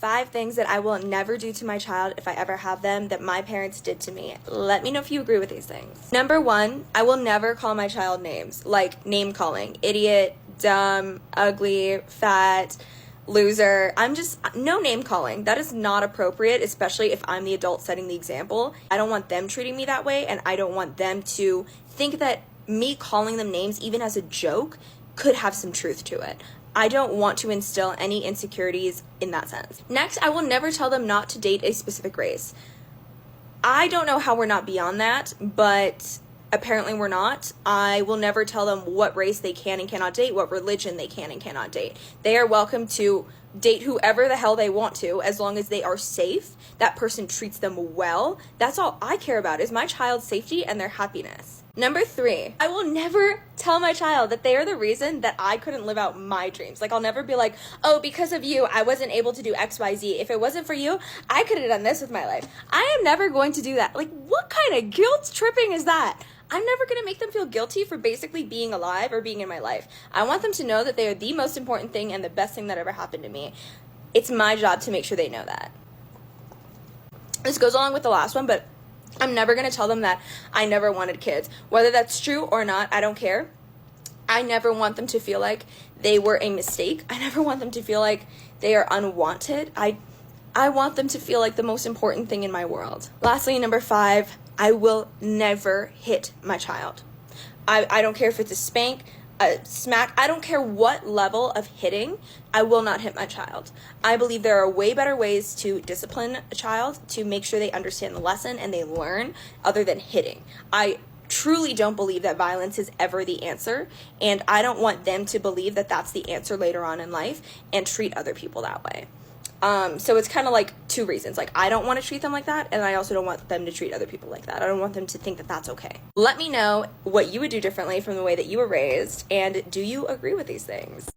5 things that I will never do to my child if I ever have them that my parents did to me. Let me know if you agree with these things. Number 1, I will never call my child names, like name calling, idiot, dumb, ugly, fat, loser. No name calling. That is not appropriate, especially if I'm the adult setting the example. I don't want them treating me that way, and I don't want them to think that me calling them names, even as a joke, could have some truth to it. I don't want to instill any insecurities in that sense. Next, I will never tell them not to date a specific race. I don't know how we're not beyond that, but apparently we're not. I will never tell them what race they can and cannot date, what religion they can and cannot date. They are welcome to date whoever the hell they want to, as long as they are safe, that person treats them well. That's all I care about, is my child's safety and their happiness. Number 3, I will never tell my child that they are the reason that I couldn't live out my dreams. Like, I'll never be like, oh, because of you, I wasn't able to do XYZ. If it wasn't for you, I could have done this with my life. I am never going to do that. Like, what kind of guilt tripping is that? I'm never going to make them feel guilty for basically being alive or being in my life. I want them to know that they are the most important thing and the best thing that ever happened to me. It's my job to make sure they know that. This goes along with the last one, but I'm never going to tell them that I never wanted kids. Whether that's true or not, I don't care. I never want them to feel like they were a mistake. I never want them to feel like they are unwanted. I want them to feel like the most important thing in my world. Lastly, number 5, I will never hit my child. I don't care if it's a spank, a smack. I don't care what level of hitting. I will not hit my child. I believe there are way better ways to discipline a child to make sure they understand the lesson and they learn other than hitting. I truly don't believe that violence is ever the answer, and I don't want them to believe that that's the answer later on in life and treat other people that way. So it's kind of like 2 reasons. Like, I don't want to treat them like that, and I also don't want them to treat other people like that. I don't want them to think that that's okay. Let me know what you would do differently from the way that you were raised, and do you agree with these things?